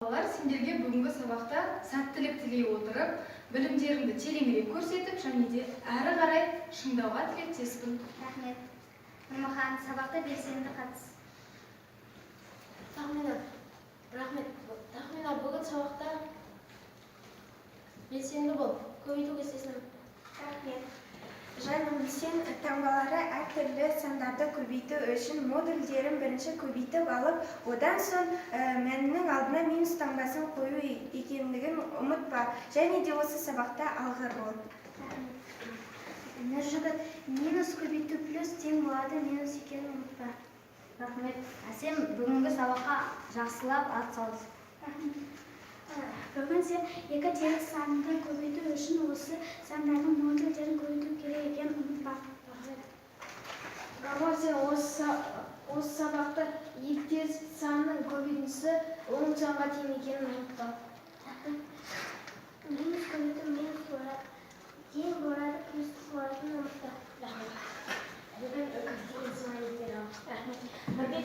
Сендерге бүгінгі сабақта сәттілік тілей отырып, білімдеріңді тереңірек көрсетіп, және де әрі қарай шыңдауға тілектеспін. Рахмет. Нұрмахан, сабақта белсенді қатыс. Рахмет. Тахмина, бүгін сабақта белсенді бол. Көбейтуге сезінемін. Рахмет. Жаным, сен таңбалары әртүрлі сандарды көбейту үшін модульдерін бірінші көбейтіп алып, одан соң мәнінің алдына минус таңбасын қою екендігін ұмытпа. Және де осы сабақта алғыр бол. Нұржігіт, минус көбейту плюс тең болады, минус екенін ұмытпа. Рахмет. Әсем, бүгінгі сабаққа жақсылап ат салды. Бүгін сен екі теріс санды көбейту үшін осы сандардың модульдерін көбейту керек екенін ұмытпа. Роман, сен осы сабақта екі теріс санның көбейтіндісі оның санға тең екенін ұмытпа. Минус көбейту минус болады, тең болады, плюс боладың ұмытпа. Нұрбек,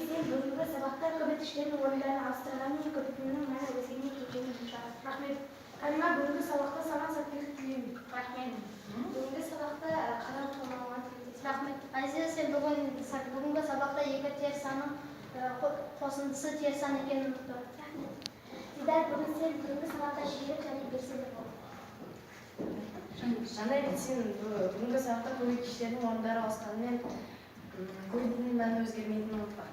сен бүгінгі сабақта көбейтіштердің орындарын ауыстырғанмен көбейтуінің мәні өзгермей кеткенін ұмытпа. Рахмет. Карима, бүгінгі сабақта саған сәттілік тілеймін. Рахмет. Бүгінгі сабақта қадам қалмауға тілектеспін. Рахмет. Айзея, сен бүгінгі сабақта екі теріс санның қосындысы теріс сан екенін ұмытпа. Дидар, бүгін сен бүгінгі сабақта жүйрік және белсенді бол. Жанай, сен бүгінгі сабақта көбейтіштердің орындары ауысқанымен көбейтудің мәні өзгермейтінін ұмытпа.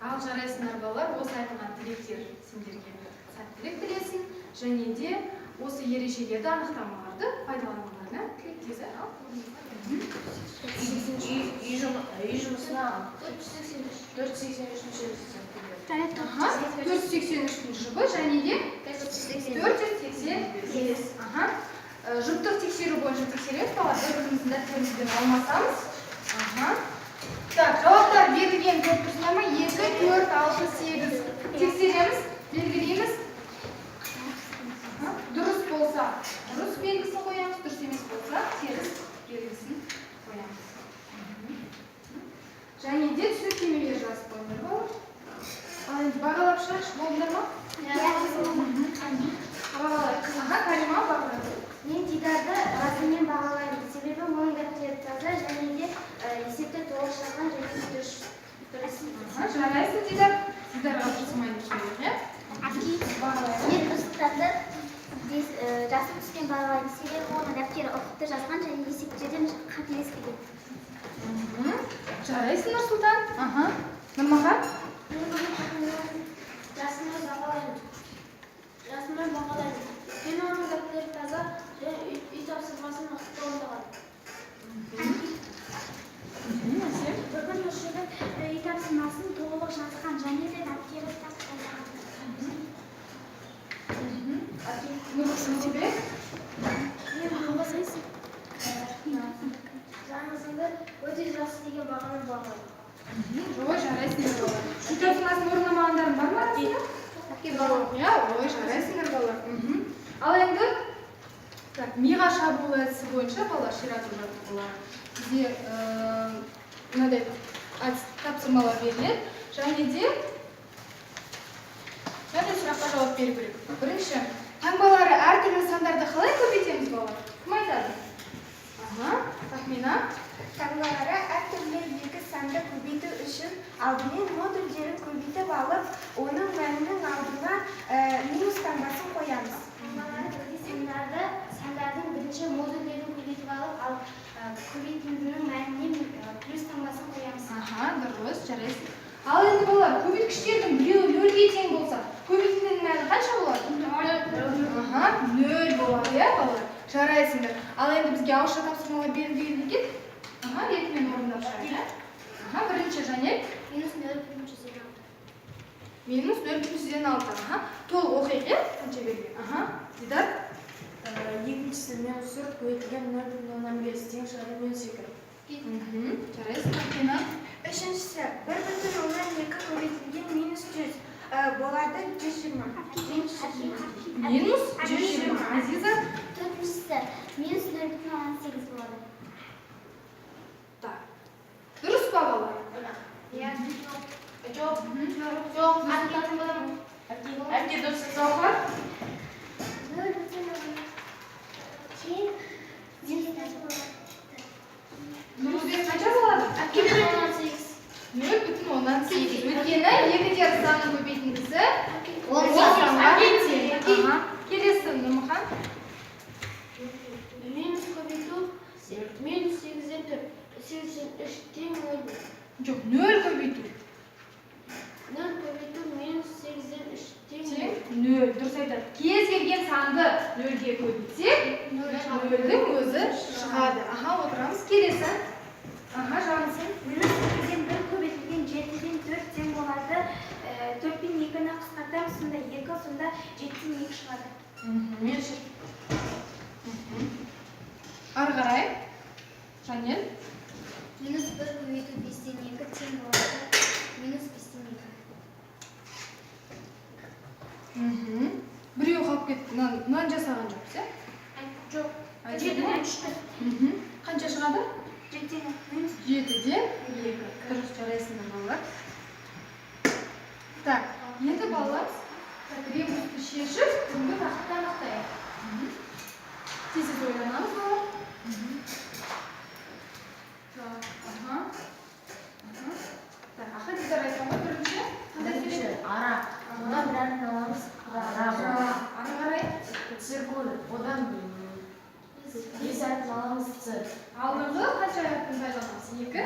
Ал жарайсыңдар балалар, осы айтылған тілектер сендерге сәттілік тілесін, және де осы ережелерді анықтамаларды пайдалануына тілектесі. Үй жұмысына 483-ші 483 б және де 488. Жұптық тексеру бойынша тексереміз, балалар, бір-біріміздің дәптерімізден алмасамыз. Так, жауаптар берілген көп тұрсына ма? 2, 4, 6, 8. Тексереміз, белгілейміз. Дұрыс болса, дұрыс белгісін қоямыз, дұрыс емес болса, теріс белгісін қоямыз. Және де түсініктемелер жазып қойыңдар балалар. Ал енді бағалап шығайықшы, болыңдар ма? Карима бағалайды. Мен Дидарды разымен бағалаймын, себебі оның дәптері таза және де есепті толық жазған және дұрыс. Жарайсың, Дидар. Дидарға жасамайды керек, Мен ұстарды жасып түскен бағалаймын, себебі оның дәптері ұқыпты жазған және есептерден қателеспеген. Жарайсың, Нұрсұлтан. Нұрмахан? Жасымай бағалаймын. Мен оның дәптері таза және үй тапсырмасын ұқыпты орындаған. Бүгін Нұржігіт үй тапсырмасын толық жазған және де дәптері тапсырған. Нұрсұлтан? Жаңызыңды өте жақсы деген бағаны бағалаймын. Жарайсыңдар балалар. Үй тапсырмасын орындамағандарың бар ма арасында? Жарайсыңдар балалар. Ал енді миға шабуыл әдісі бойынша балалар ширату жаттығулары. Бізде мынадай тапсырмалар беріледі. Және де сұраққа жауап беру керек. Бірінші, таңбалары әртүрлі сандарды қалай көбейтеміз балалар? Кім айтады? Тахмина. Таңбалары әртүрлі екі санды көбейту үшін алдымен модульдерін көбейтіп алып, оның мәнінің алдына минус таңбасын қоямыз. Таңбалары сандардың бірінші модульдерін көбейтіп алып, ал көбейтіндінің мәніне плюс таңбасын қоямыз. Дұрыс, жарайсың. Ал енді балалар, көбейткіштердің біреуі нөлге тең болса, көбейтіндінің мәні қанша болады? 0 болады, балалар. Жарайсыңдар. Ал енді бізге ауызша тапсырмалар берілген екен. Ретімен орындап шығайық. Бірінші, Жанел. Минус 0,6. Минус 0,6. Толық оқиық, қанша берген? Дидар? Екіншісі минус 4 көбейтілген 0,05 тең шығады минус 2. Жарайсың, Тахмина. Үшіншісі, 1,2 көбейтілген минус 100 болады 120. Минус 120. Азиза? Төртіншісі, минус 0,18 болады. Дұрыс па балалар? Жоқ. Әбде дұрыс Жауһар? Нөл бүтін кейін Нөлден қанша болады? 18. 0,18. Өйткені екі теріс санның көбейтіндісі 10 санға тең. Келесі Нұрмұхан. Минус көбейту минус 8-ден 83 тең 0. Жоқ, 0 көбейту. 0 көбейту минус 8-ден 3 тең Тең 0. Дұрыс айтады. Кез келген санды 0-ге көбейтсек, 0-дің өзі шығады. Отырамыз. Келесі. Жаңсын. Минус 8-ден 1 көбейтілген 7-ден 4 тең болады. 4-пен 2-ні қысқартамыз, сонда 2, сонда 7-ден 2 шығады. Ары қарай. Жанел. минус 1 көбейту 5-тен 2 тең болады. Минус 5-тен 2. Біреу қалып кетті. Мынаны жасаған жоқпыз, иә? жоқ. Айтты 7-ден ма? 3-ті. Қанша шығады? 7-ден 7-ден 2. Дұрыс жарайсыңдар балалар. Так, енді балалар ребусты шешіп, бүгінгі тақырыпты анықтайық. Тез ойланамыз балалар. Так, Дидар айтқан ғой бірінші. Қандай сурет? Арақ. Одан бір әріп аламыз. Арақ. Ары қарай. Циркуль. Одан бес әріп аламыз. Ц. Алдыңғы қанша әріптің байланамыз? 2.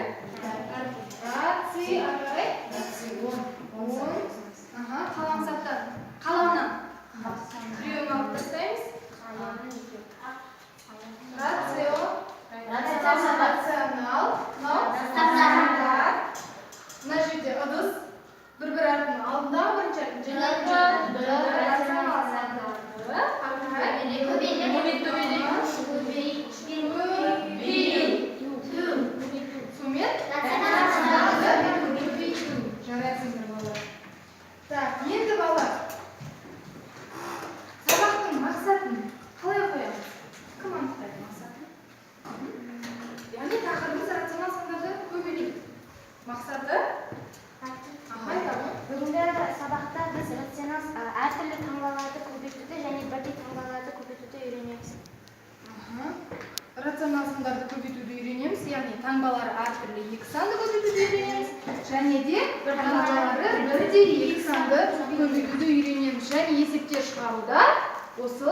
Раци, ары қарай. 10. Қалам заттар. Қаламнан. Біреуін алып тастаймыз. Рацио. Рационал. Стандарт. Мына жерде ыдыс. Бір әріптің алдындағы бірінші әріп. Және рационал сандарды. Ары қарай. Жарайсыңдар балалар. Так, енді балалар. Сабақтың мақсатын қалай қоямыз? Кім анықтайды мақсатын? Яғни тақырыбымыз рационал сандарды көбейту. Мақсаты? Бүгінгі сабақта біз әртүрлі таңбаларды көбейтуді және бірдей таңбаларды көбейтуді үйренеміз. Рационал сандарды көбейтуді үйренеміз, яғни таңбалары әртүрлі 2 санды көбейтуді үйренеміз, және де таңбалары бірдей 2 санды көбейтуді үйренеміз. Және есептер шығаруда осы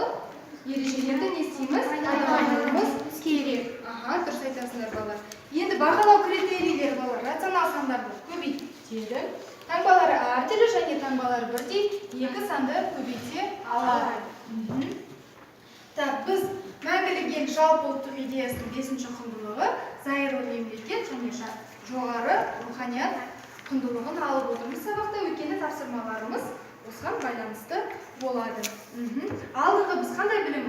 ережелерді не істейміз? Пайдалануымыз керек. Дұрыс айтасыңдар балалар. Енді бағалау критерийлері балалар. Рационал сандарды көбейтеді. Таңбалары әртүрлі және таңбалары бірдей 2 санды көбейте алады. Так, біз мәңгілік ел жалпы ұлттық идеясының 5-ші құндылығы зайырлы мемлекет және жоғары руханият құндылығын алып отырмыз сабақта, өйткені тапсырмаларымыз осыған байланысты болады. Алдыңғы біз қандай білім?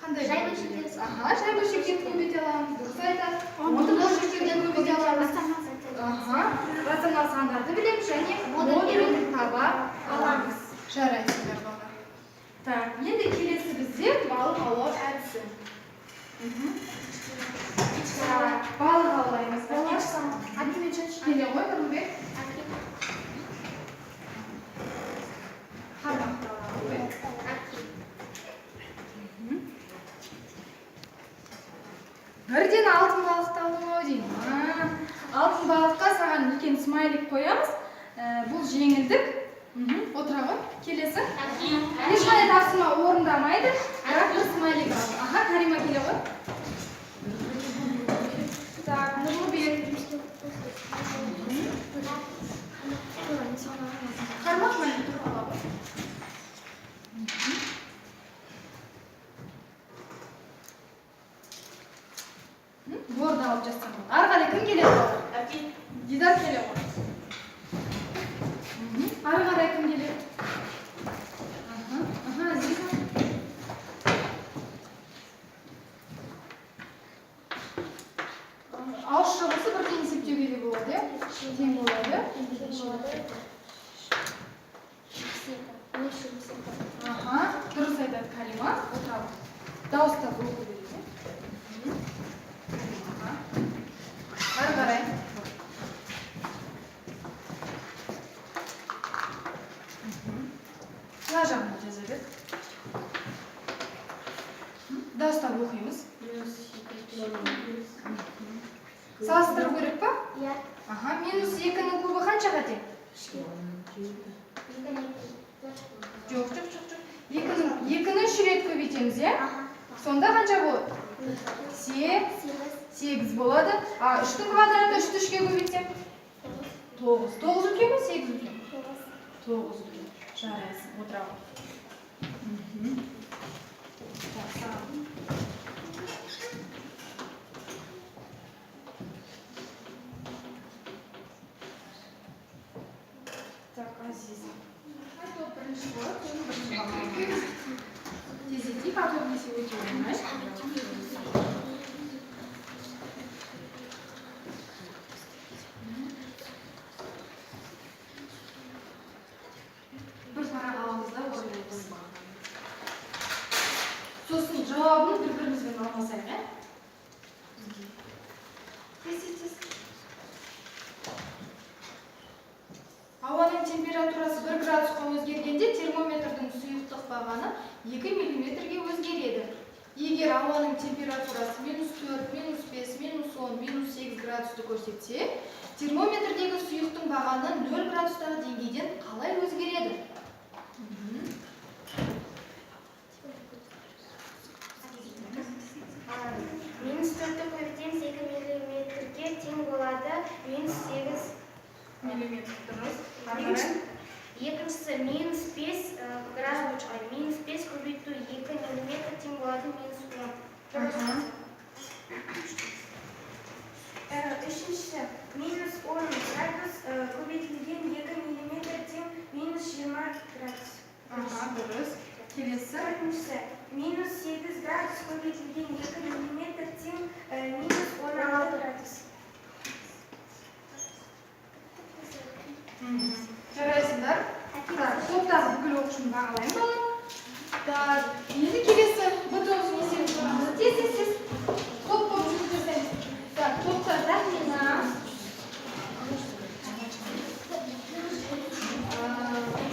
Қандай Жай бөлшектерді. Жай бөлшектерді көбейте аламыз. Дұрыс айтады. Модуль бөлшектерді көбейте аламыз. Рационал сандарды білеміз және модуль таба аламыз. Жарайсыңдар балалар. Так, енді келесі бізде балық аулау әдісі. Балық аулаймыз. Келе ғой, Нұрбек. Қармақты аулау. Бірден алтын балықты алдым ау деймін. Алтын балыққа саған үлкен смайлик қоямыз. Бұл жеңілдік. Отыра ғой. Келесі. Ешқандай тапсырма орындамайды. Бірақ бір смайлик алды. Карима келе ғой. Так, Нұрбек. Қармақ мәні тұрып ала ғой. Борды алып жатсам. Ары қарай кім келеді ғой? Дидар келе ғой. Ары қарай кім келеді? Азиза. Ауызша болса бірден есептеуге де болады, иә? Тең болады. Дұрыс айтады Карима. Отыра. Дауыстап оқу керек, иә? Ары қарай. мына жағына жаза бер. Дауыстап оқимыз. Салыстыру керек па? Иә. Аха, минус 2-нің кубы қаншаға тең? Жоқ. 2-ні 3 рет көбейтеміз, е? Сонда қанша болады? 8 болады. А 3-дің квадраты 3-ті 3-ке көбейтсем? 9. 9 үлкен бе, 8 үлкен? 9 үлкен. Жарайсың, отыра ғой. Так, Азиза. Топ бірінші болады, оның бірінші бағалауы. Тездетейік, а топ несе өте оңай. Бір парақ аламыз да ойлаймыз. Сосын жауабын бір-бірімізбен алмасайық, е? Тез. Ауаның температурасы 1 градусқа өзгергенде термометрдің сұйықтық бағаны 2 миллиметрге өзгереді. Егер ауаның температурасы -4, -5, -10, -8 градусты көрсетсе, термометрдегі сұйықтың бағаны 0 градустағы деңгейден қалай өзгереді? -4-ті көбейтеміз 2 миллиметрге тең болады. -8 Миллиметр дұрыс. Екіншісі -5 градус -5 көбейту 2 миллиметр тең болады -10. Үшіншісі -10 градус көбейтілген 2 миллиметр тең -20 градус. Дұрыс. Келесі. Төртіншісі -8 градус көбейтілген 2 миллиметр тең -16 градус. Жарайсыңдар. Топтағы бүкіл оқушыны бағалайын балам. Так, енді келесі бітіміздің есебін көреміз. Тез. Топ жұмыс жасаймыз. Так, топтар тахмина.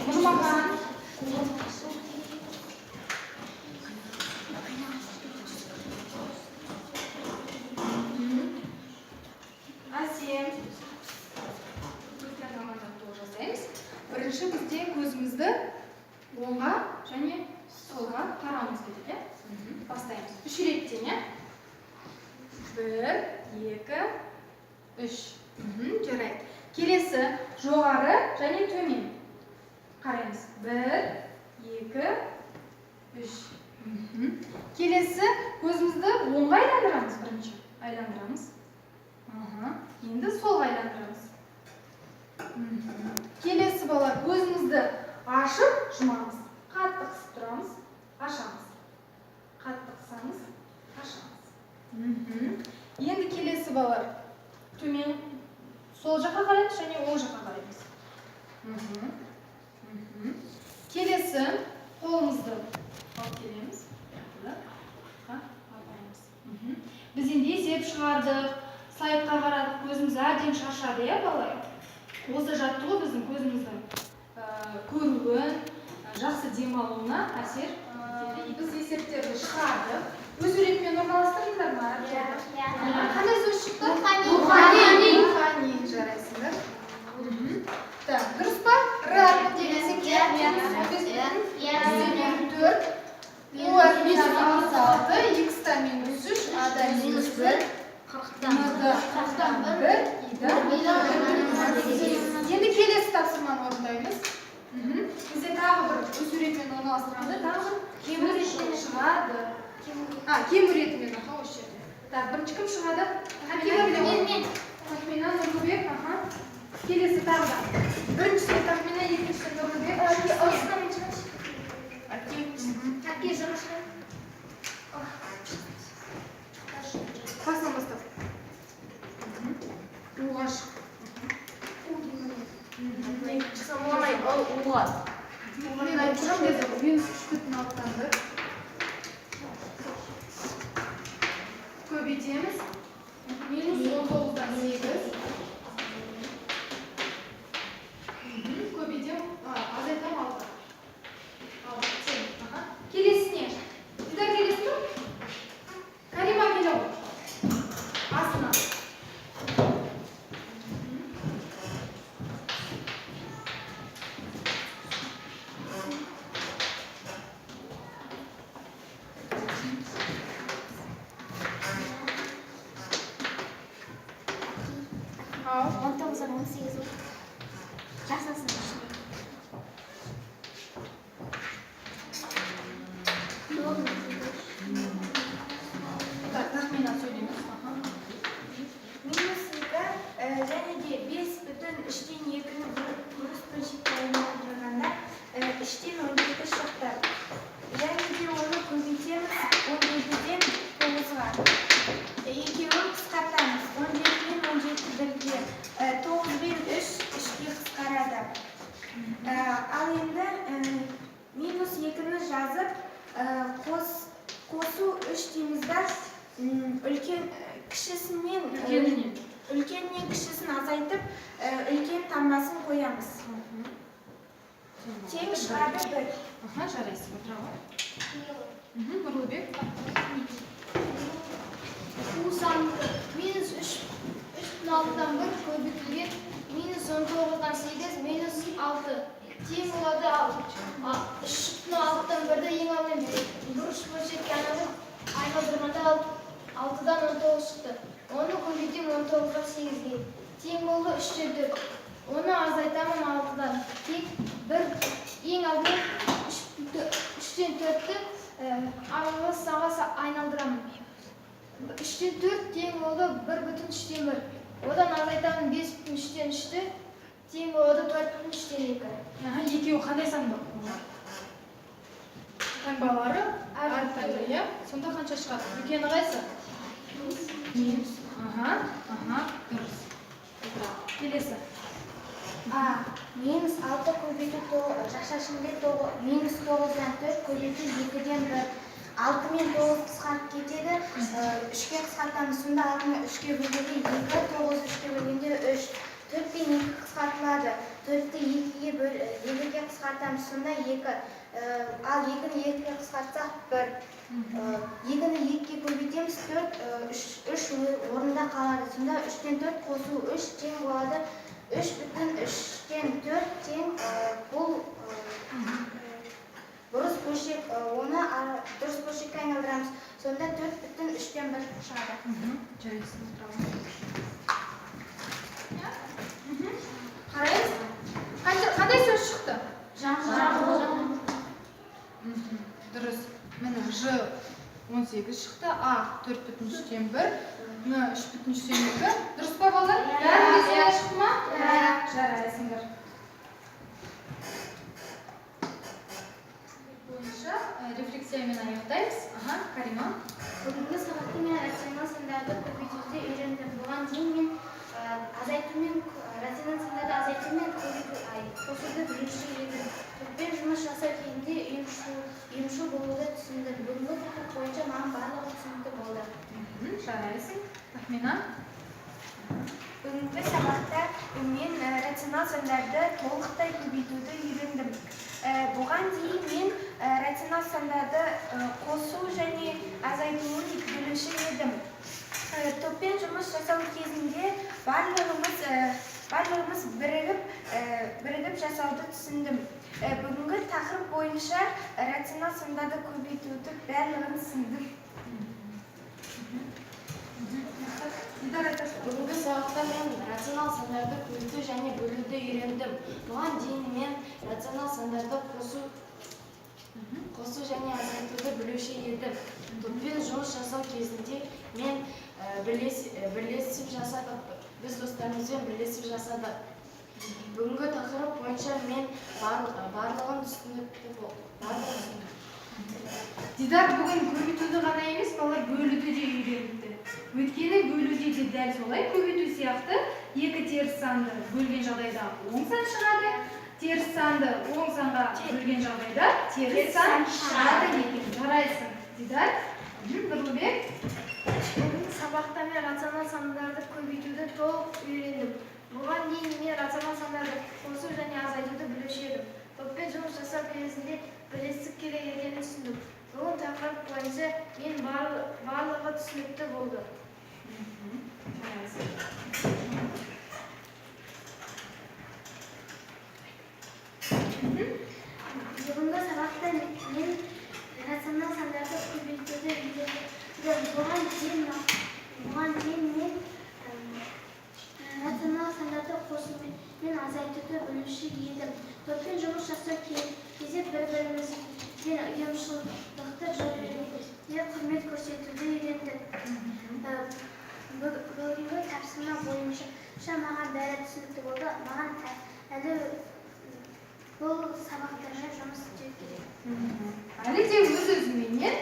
Нұрмахан. Асем. Бірінші бізде көзімізді оңға және солға қарауымыз керек, е? Бастаймыз. 3 реттен, е? 1, 2, 3. Жарайды. Келесі жоғары және төмен. Қараймыз. 1, 2, 3. Келесі көзімізді оңға айландырамыз бірінші. Айландырамыз. Енді солға айландырамыз. Келесі бала көзімізді ашып жұмамыз. Қатты қысып тұрамыз, ашамыз. Қатты қысамыз, ашамыз. Енді келесі бала төмен сол жаққа қараймыз және оң жаққа қараймыз. Келесі қолымызды алып келеміз. Біз енді есеп шығардық, сайтқа қарадық, көзіміз әдем шаршады, е балалар? Осы жаттығу біздің көзіміздің көруін, жақсы демалуына әсер етеді. Біз есептерді шығардық. Өз ретімен орналастырыңдар ма? Қандай сөз шықты? Рухани. Жарайсыңдар. Так, дұрыс па? Р дегенсек, -4, -6, X-та -3, А-да -1, М-да 1, Енді келесі тапсырманы орындаймыз. Бізде тағы бір өз ретімен орналастырамыз. Тағы бір кем ретімен шығады. Кем ретімен, осы жерде. Так, бірінші кім шығады? Тахмина, Нұргүбек. Келесі тағы да. Біріншісі Тахмина, екіншісі Нұргүбек. Әке жұмысы. Басынан бастап. Оғаш. Мен айтып тұрам деді, -3,6-ды көбейтеміз. -19-дан 8. Көбейтем, азайтам 6. 18 ol. Жасасын ішіне. Так, тахмина сөйлейміз. минус 2 және де 5,3-ні бұрыс бөлшектеріне айналдырғанда 3-тен 17 шықты. Және де оны көбейтеміз 17-ден 9-ға. Екеуін қысқартамыз. 17-ден 17 бірге. 9 бен 3 3-ке қысқарады. Ал енді минус 2-ні жазып, қосу 3 деймізді үлкен кішісінен үлкеннен кішісін азайтып, үлкен таңбасын қоямыз. Тең шығады 1. Жарайсың, отыра. Нұрлыбек. Bu sandı minus 3,6'dan 1 köbütülgen minus 19'dan 8 minus 6 teң болады 3,6'dan 1'de ең алдымен бұрыш бөлшекке айналдырғанда 6'dan 19 шықты. Оны көбейтем 19'ға 8-ге. Тең болды 3'те 4. Оны азайтамын 6'дан. Тек ең алдымен 3'тен 4'ті саға айналдырамын. 3'тен 4 тең болды 1,3'тен 1. Одан азайтамын 5,3'тен 3'ті. Тең болады 4,3'тен 2. Екеуі қандай сан бар? Таңбалары әртүрлі, иә? Сонда қанша шығады? Үлкені қайсы? Минус. Дұрыс. Келесі. Минус 6 көбейту жақшашында минус 9-дан 4 көбейту 2-ден 1. 6 мен 9 қысқарып кетеді. 3-ке қысқартамыз. Сонда 6-ны 3-ке бөлгенде 2, 9-ы 3-ке бөлгенде 3. 4 пен 2 қысқартылады. 4-ті 2-ге қысқартамыз. Сонда 2. Ал 2-ні 2-ге қысқартсақ 1. 2-ні 2-ге көбейтеміз. 3 орында қалады. Сонда 3-тен 4 қосу 3 тең болады. 3,3'тен 4 тең бұл бұрыс бөлшек, оны дұрыс бөлшекке айналдырамыз. Сонда 4,3'тен 1 шығады. Жарайсың, отыра. Қарайыз? Қандай сөз шықты? Дұрыс. Міне Ж 18 шықты, А 4,3'тен 1, Н 3,3'тен 2. Дұрыс па балдар? Бәрінде солай шықты ма? Жарайсыңдар. Бойынша рефлексиямен аяқтаймыз. Карима. Бүгінгі сабақта мен рационал сандарды көбейтуді үйрендім. Бұған дейін мен рационал сандарды азайту мен қосуды білуші едім. Топпен жұмыс жасау кезінде үйімшіл болуды түсіндім. Бүгінгі тақырып бойынша маған барлығы түсінікті болды. Жарайсың. Тахмина. Бүгінгі сабақта мен рационал сандарды толықтай көбейтуді үйрендім. Бұған дейін мен рационал сандарды қосу және азайтуын білуші едім. Топпен жұмыс жасау кезінде барлығымыз бірігіп жасауды түсіндім. Бүгінгі тақырып бойынша рационал сандарды көбейтуді барлығын түсіндім. Бүгінгі сабақта мен рационал сандарды көбейту және бөлуді үйрендім. Бұған дейін мен рационал сандарды қосу және азайтуды білуші едім. Топпен жұмыс жасау кезінде мен бірлесіп жасадық. Біз достарымызбен бірлесіп жасадық. Бүгінгі тақырып бойынша мен барлығын түсіндім. Дидар бүгін көбейтуді ғана емес, балалар бөлуді де үйренді. Өйткені бөлуде де дәл солай көбейту сияқты екі теріс санды бөлген жағдайда оң сан шығады, теріс санды оң санға бөлген жағдайда теріс сан шығады екен. Жарайсың. Дидар, Нұрлыбек. Бүгінгі сабақта мен рационал сандарды көбейтуді толық үйрендім. Бұған дейін мен рационал сандарды қосу және азайтуды білуші едім. Топпен жұмыс жасау кезінде бірлестік керек екенін түсіндім. Бүгін тақырып бойынша мен барлығы түсінікті болды. Бүгінгі сабақта мен рационал сандарды көбейтуді үйрендім. Бұған дейін мен рационал сандарды қосу ұйымшылдықты жүргізуге құрмет көрсетуді үйрендім. Бүгінгі тапсырма бойынша маған бәрі түсінікті болды. Маған әлі бұл сабақтармен жұмыс істеу керек. Әлі де өз-өзіменен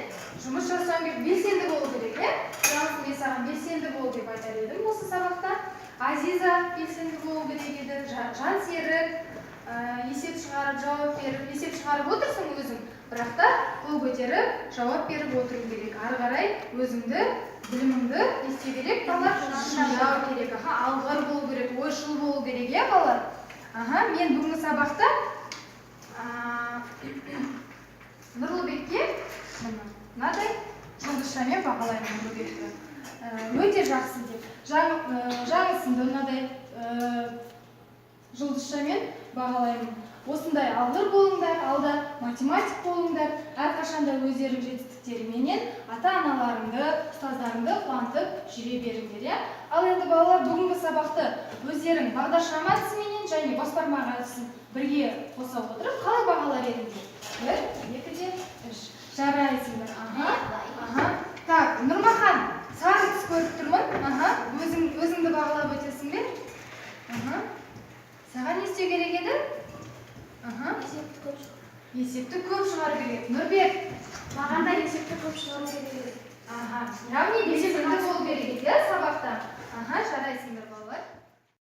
жұмыс жасау керек, белсенді болу керек, Жалпы мен саған белсенді бол деп айтар едім осы сабақта. Азиза белсенді болу керек еді, Жансерік есеп шығарып, жауап беріп, есеп шығарып отырсың өзің, бірақ та қол көтеріп, жауап беріп отыру керек. Ары қарай өзіңді, біліміңді есту керек, балалар, шыңдау керек, алғыр болу керек, ойшыл болу керек, балалар. Мен бүгінгі сабақта Нұрлыбекке мынадай жұлдызшамен бағалаймын Нұрлыбекті. Өте жақсы деп. Жаңысынды мынадай жұлдызшамен бағалаймын. Осындай алғыр болыңдар, алда математик болыңдар, әрқашанда өздерің жетістіктеріменен ата-аналарыңды, ұстаздарыңды қуантып жүре беріңдер. Ал енді балалар бүгінгі сабақты өздерің бағдарлама әдісіменен және басқарма әдісін бірге қоса отырып қалай бағалар едіңдер? 1, 2, 3. Жарайсыңдар. Так, Нұрмахан, сары түс көріп тұрмын. Өзіңді бағалап өтесің бе? Саған не істеу керек еді? Есепті көп шығару керек. Нұрбек, Маған да есепті көп шығару керек еді. яғни белсенді